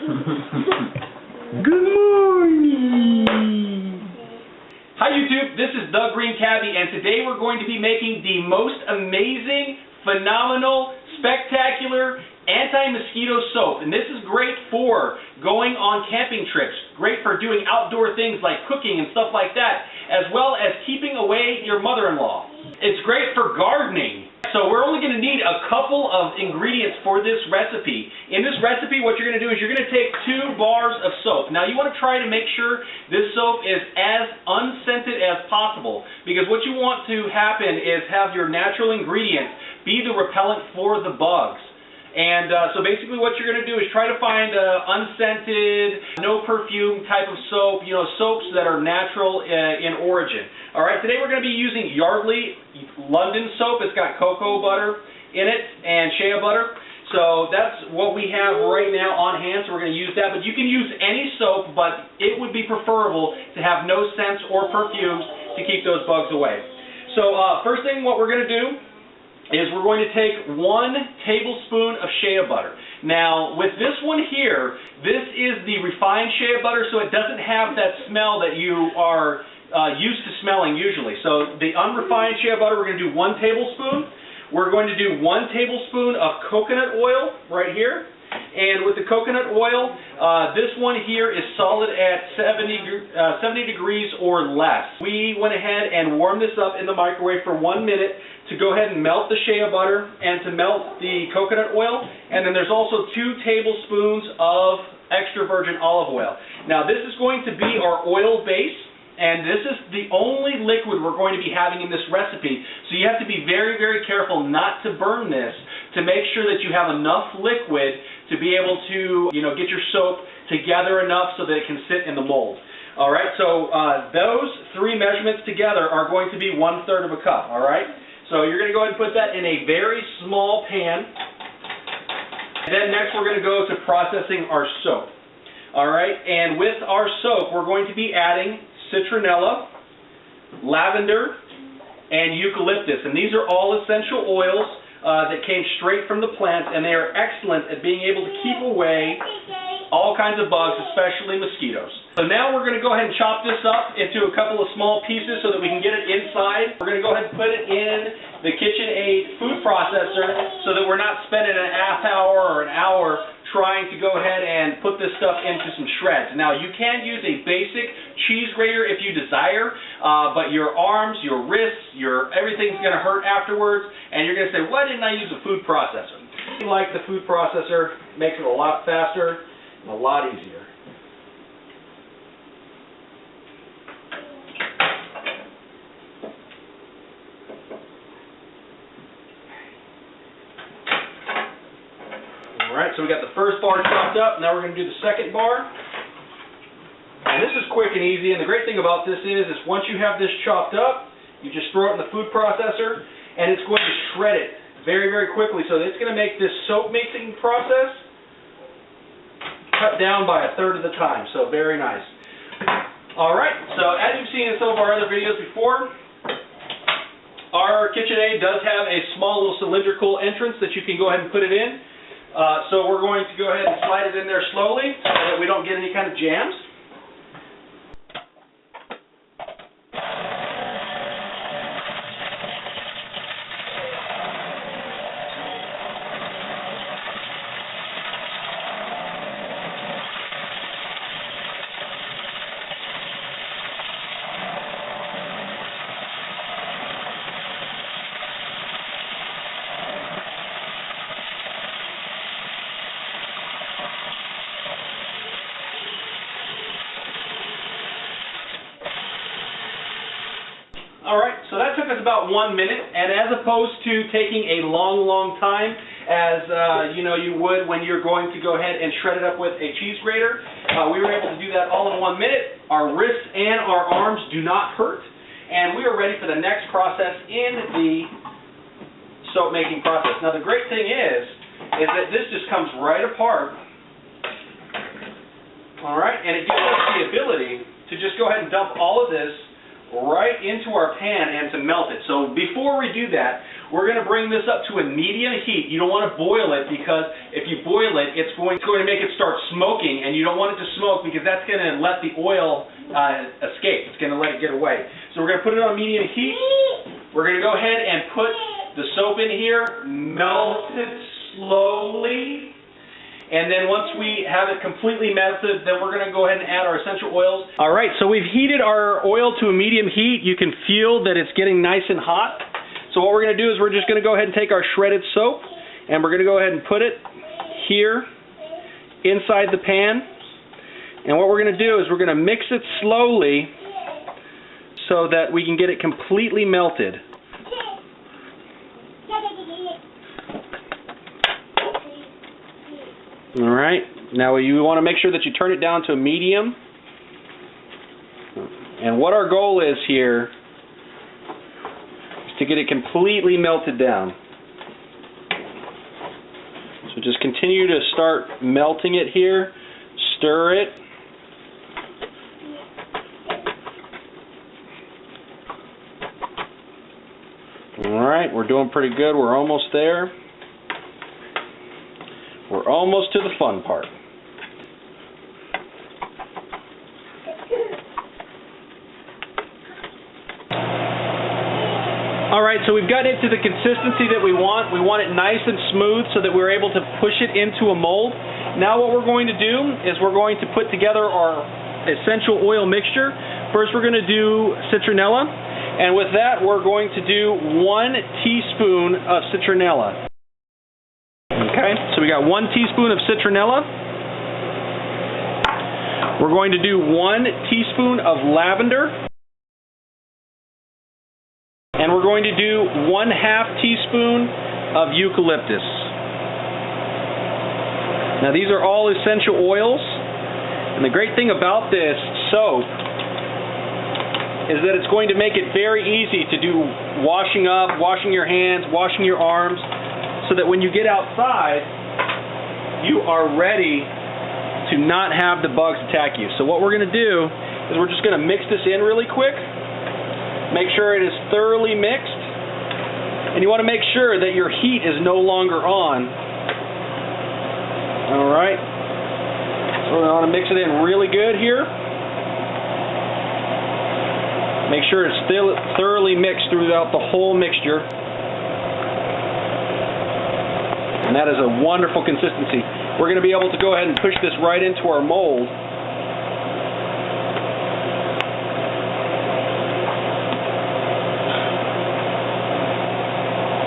Good morning! Hi YouTube, this is the Green Cabbie, and today we're going to be making the most amazing, phenomenal, spectacular anti-mosquito soap. And this is great for going on camping trips, great for doing outdoor things like cooking and stuff like that, as well as keeping away your mother-in-law. It's great for gardening. So we're only going to need a couple of ingredients for this recipe. In this recipe, what you're going to do is you're going to take 2 bars of soap. Now you want to try to make sure this soap is as unscented as possible, because what you want to happen is have your natural ingredients be the repellent for the bugs. And so basically what you're going to do is try to find unscented, no perfume type of soap, soaps that are natural in origin. Alright, today we're going to be using Yardley London soap. It's got cocoa butter in it and shea butter. So that's what we have right now on hand, so we're going to use that. But you can use any soap, but it would be preferable to have no scents or perfumes to keep those bugs away. So first thing what we're going to do is we're going to take 1 tablespoon of shea butter. Now, with this one here, this is the refined shea butter, so it doesn't have that smell that you are used to smelling usually. So the unrefined shea butter, we're going to do 1 tablespoon. We're going to do 1 tablespoon of coconut oil right here. And with the coconut oil, this one here is solid at 70 degrees or less. We went ahead and warmed this up in the microwave for 1 minute to go ahead and melt the shea butter and to melt the coconut oil. And then there's also 2 tablespoons of extra virgin olive oil. Now this is going to be our oil base, and this is the only liquid we're going to be having in this recipe. So you have to be very, very careful not to burn this, to make sure that you have enough liquid to be able to, get your soap together enough so that it can sit in the mold. All right, so those 3 measurements together are going to be 1/3 of a cup. All right, so you're going to go ahead and put that in a very small pan. And then next we're going to go to processing our soap. All right, and with our soap we're going to be adding citronella, lavender, and eucalyptus, and these are all essential oils that came straight from the plant, and they are excellent at being able to keep away all kinds of bugs, especially mosquitoes. So now we're going to go ahead and chop this up into a couple of small pieces so that we can get it inside. We're going to go ahead and put it in the KitchenAid food processor so that we're not spending an half hour or an hour trying to go ahead and put this stuff into some shreds. Now you can use a basic cheese grater if you desire, but your arms, your wrists, everything's going to hurt afterwards, and you're going to say, why didn't I use a food processor? I like the food processor, makes it a lot faster and a lot easier. Alright, so we got the first bar chopped up. Now we're going to do the second bar. And this is quick and easy, and the great thing about this is once you have this chopped up, you just throw it in the food processor, and it's going to shred it very, very quickly. So it's going to make this soap making process cut down by 1/3 of the time. So very nice. Alright, so as you've seen in some of our other videos before, our KitchenAid does have a small little cylindrical entrance that you can go ahead and put it in. So we're going to go ahead and slide it in there slowly so that we don't get any kind of jams. Alright, so that took us about 1 minute, and as opposed to taking a long, long time, as you would when you're going to go ahead and shred it up with a cheese grater, we were able to do that all in 1 minute. Our wrists and our arms do not hurt, and we are ready for the next process in the soap making process. Now the great thing is that this just comes right apart, alright, and it gives us the ability to just go ahead and dump all of this right into our pan and to melt it. So before we do that, We're going to bring this up to a medium heat. You don't want to boil it because if you boil it, it's going to make it start smoking, and you don't want it to smoke because that's going to let the oil escape. It's going to let it get away. So we're going to put it on medium heat. We're going to go ahead and put the soap in here, melt it slowly. And then once we have it completely melted, then we're going to go ahead and add our essential oils. All right, so we've heated our oil to a medium heat. You can feel that it's getting nice and hot. So what we're going to do is we're just going to go ahead and take our shredded soap, and we're going to go ahead and put it here inside the pan. And what we're going to do is we're going to mix it slowly so that we can get it completely melted. All right, now you want to make sure that you turn it down to a medium. And what our goal is here is to get it completely melted down. So just continue to start melting it here, stir it. All right, we're doing pretty good. We're almost there. We're almost to the fun part. Alright, so we've gotten it to the consistency that we want. We want it nice and smooth so that we're able to push it into a mold. Now what we're going to do is we're going to put together our essential oil mixture. First we're going to do citronella, and with that we're going to do 1 teaspoon of citronella. Okay, so we got 1 teaspoon of citronella. We're going to do 1 teaspoon of lavender. And we're going to do 1/2 teaspoon of eucalyptus. Now these are all essential oils. And the great thing about this soap is that it's going to make it very easy to do washing up, washing your hands, washing your arms, so that when you get outside, you are ready to not have the bugs attack you. So what we're going to do is we're just going to mix this in really quick. Make sure it is thoroughly mixed. And you want to make sure that your heat is no longer on. Alright. So we want to mix it in really good here. Make sure it's still thoroughly mixed throughout the whole mixture. And that is a wonderful consistency. We're going to be able to go ahead and push this right into our mold.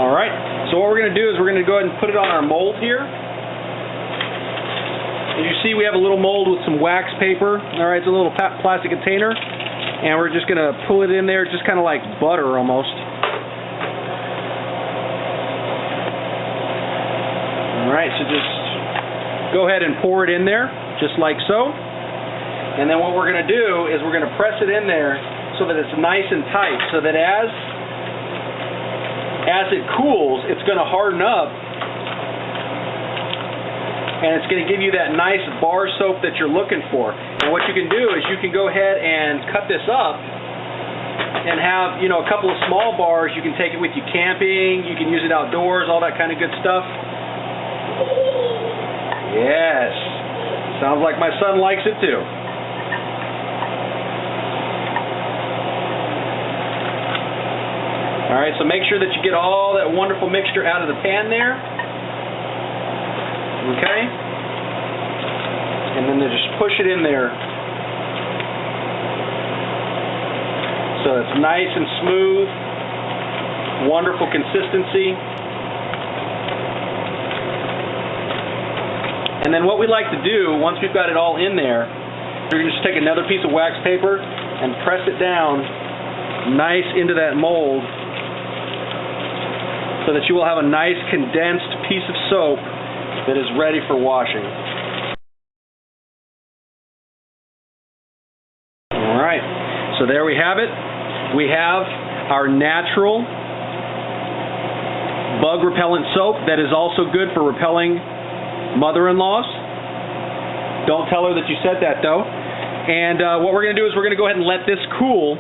Alright, so what we're going to do is we're going to go ahead and put it on our mold here. As you see, we have a little mold with some wax paper. Alright, it's a little plastic container. And we're just going to pull it in there, just kind of like butter almost. Alright, so just go ahead and pour it in there, just like so. And then what we're going to do is we're going to press it in there so that it's nice and tight, so that as it cools, it's going to harden up. And it's going to give you that nice bar soap that you're looking for. And what you can do is you can go ahead and cut this up and have, a couple of small bars. You can take it with you camping, you can use it outdoors, all that kind of good stuff. Yes. Sounds like my son likes it too. Alright, so make sure that you get all that wonderful mixture out of the pan there. Okay? And then just push it in there. So it's nice and smooth. Wonderful consistency. And then what we like to do, once we've got it all in there, we're going to just take another piece of wax paper and press it down nice into that mold so that you will have a nice condensed piece of soap that is ready for washing. Alright, so there we have it. We have our natural bug repellent soap that is also good for repelling mother-in-laws. Don't tell her that you said that though. And what we're going to do is we're going to go ahead and let this cool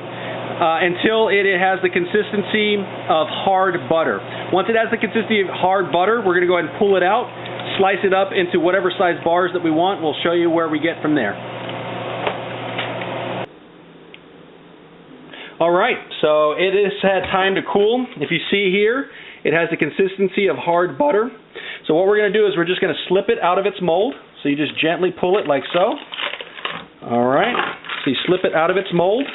until it has the consistency of hard butter. Once it has the consistency of hard butter, we're going to go ahead and pull it out, slice it up into whatever size bars that we want. We'll show you where we get from there. Alright, so it has had time to cool. If you see here, it has the consistency of hard butter. So what we're going to do is we're just going to slip it out of its mold. So you just gently pull it like so. Alright, so you slip it out of its mold.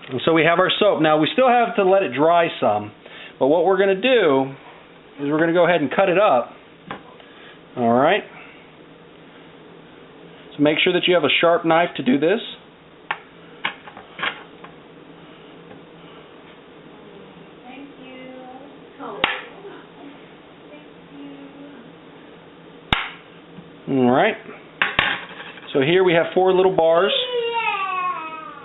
And so we have our soap. Now we still have to let it dry some. But what we're going to do is we're going to go ahead and cut it up. Alright. So make sure that you have a sharp knife to do this. Alright, so here we have 4 little bars.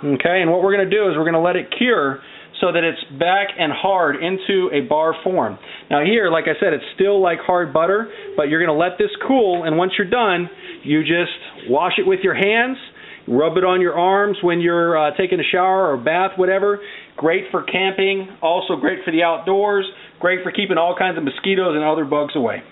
Okay, and what we're going to do is we're going to let it cure so that it's back and hard into a bar form. Now here, like I said, it's still like hard butter, but you're going to let this cool, and once you're done, you just wash it with your hands, rub it on your arms when you're taking a shower or bath, whatever. Great for camping, also great for the outdoors, great for keeping all kinds of mosquitoes and other bugs away.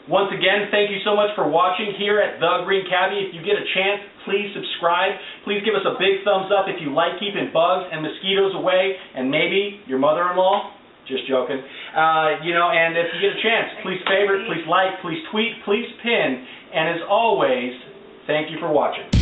Once again, thank you so much for watching here at The Green Cabbie. If you get a chance, please subscribe. Please give us a big thumbs up if you like keeping bugs and mosquitoes away, and maybe your mother-in-law. Just joking. And if you get a chance, please favorite, please like, please tweet, please pin, and as always, thank you for watching.